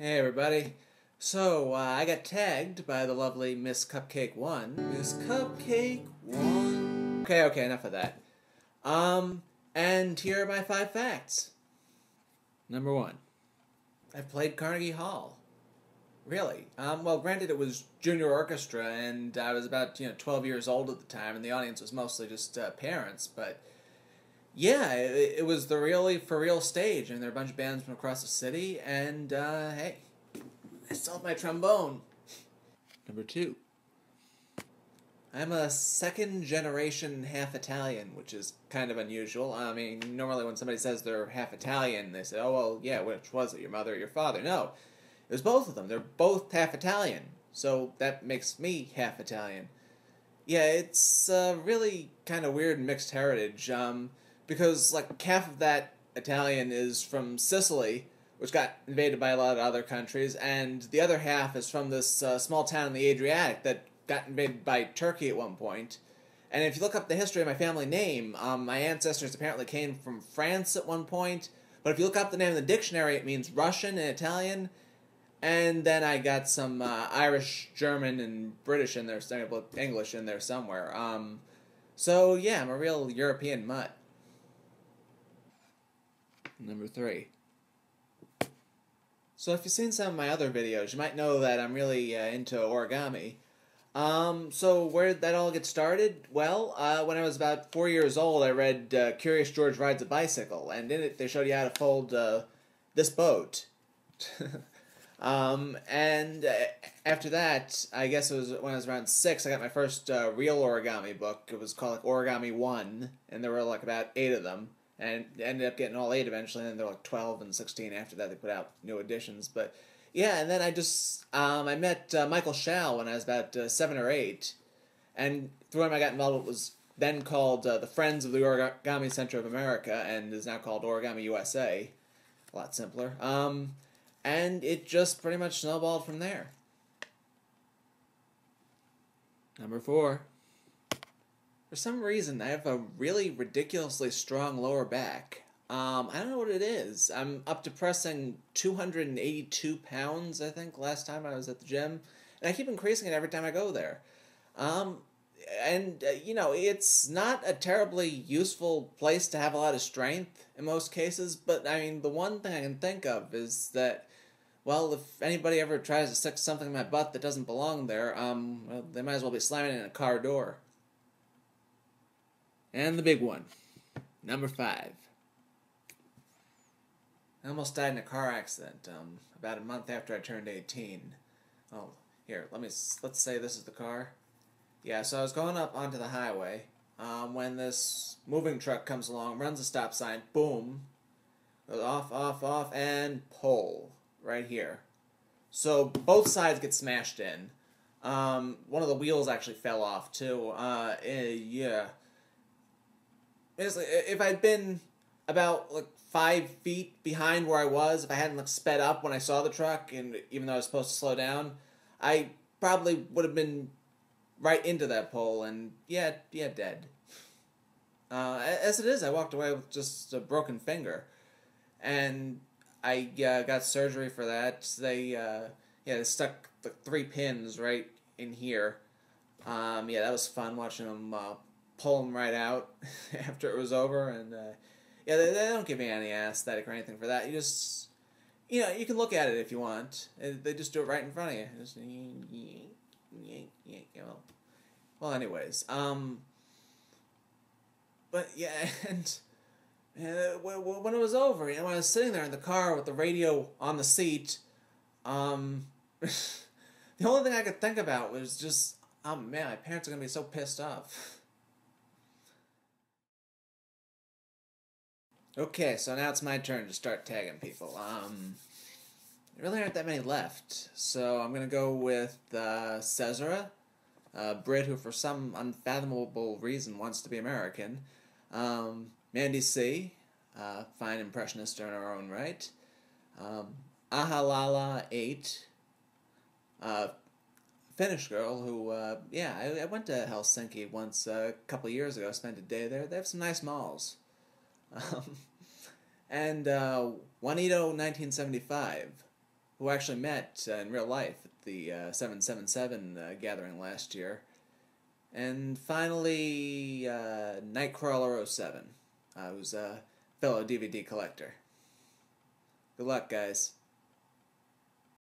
Hey everybody. I got tagged by the lovely Miss Cupcake 1. Miss Cupcake 1. Okay, enough of that. And here are my 5 facts. Number 1. I've played Carnegie Hall. Really? Well, granted it was junior orchestra, and I was about, 12 years old at the time, and the audience was mostly just parents, but yeah, it was the really for real stage, and there were a bunch of bands from across the city, and hey, I still have my trombone. Number 2. I'm a second generation half Italian, which is kind of unusual. I mean, normally when somebody says they're half Italian, they say, oh, well, yeah, which was it, your mother or your father? No, it was both of them. They're both half Italian, so that makes me half Italian. Yeah, it's really kind of weird mixed heritage, because like half of that Italian is from Sicily, which got invaded by a lot of other countries, and the other half is from this small town in the Adriatic that got invaded by Turkey at one point. And if you look up the history of my family name, my ancestors apparently came from France at one point, but if you look up the name in the dictionary, it means Russian and Italian. And then I got some Irish, German, and British in there, English in there somewhere. So yeah, I'm a real European mutt. Number 3. So if you've seen some of my other videos, you might know that I'm really into origami. So where did that all get started? Well, when I was about 4 years old, I read Curious George Rides a Bicycle, and in it they showed you how to fold this boat. After that, I guess it was when I was around 6, I got my first real origami book. It was called like Origami 1, and there were like about 8 of them. And ended up getting all 8 eventually, and then there were like 12 and 16 after that. They put out new editions. But yeah, and then I met Michael Schall when I was about 7 or 8. And through him I got involved with what was then called the Friends of the Origami Center of America, and is now called Origami USA. A lot simpler. And it just pretty much snowballed from there. Number 4. For some reason, I have a really ridiculously strong lower back. I don't know what it is. I'm up to pressing 282 pounds, I think, last time I was at the gym. And I keep increasing it every time I go there. It's not a terribly useful place to have a lot of strength in most cases. But, I mean, the one thing I can think of is that, well, if anybody ever tries to stick something in my butt that doesn't belong there, well, they might as well be slamming it in a car door. And the big one, number 5. I almost died in a car accident about a month after I turned 18. Oh, here, let's say this is the car. Yeah, so I was going up onto the highway when this moving truck comes along, runs a stop sign, boom, goes off, and pull right here. So both sides get smashed in. One of the wheels actually fell off too. Yeah. Basically, if I'd been about like 5 feet behind where I was, if I hadn't like sped up when I saw the truck, and even though I was supposed to slow down, I probably would have been right into that pole, and yeah, dead. As it is, I walked away with just a broken finger, and I got surgery for that. They stuck the 3 pins right in here. Yeah, that was fun watching them pull them right out after it was over, and yeah, they don't give me any anesthetic or anything for that. You just, you can look at it if you want. They just do it right in front of you. Just, well, anyways, but yeah, and when it was over, when I was sitting there in the car with the radio on the seat, the only thing I could think about was just, oh man, my parents are gonna be so pissed off. Okay, so now it's my turn to start tagging people. There really aren't that many left, so I'm gonna go with Cesara, a Brit who for some unfathomable reason wants to be American. Mandy C, fine impressionist in her own right. Ahalala 8, Finnish girl who, I went to Helsinki once a couple of years ago, spent a day there. They have some nice malls. And Juanito 1975, who actually met in real life at the 777 gathering last year. And finally, Nightcrawler07, who's a fellow DVD collector. Good luck, guys.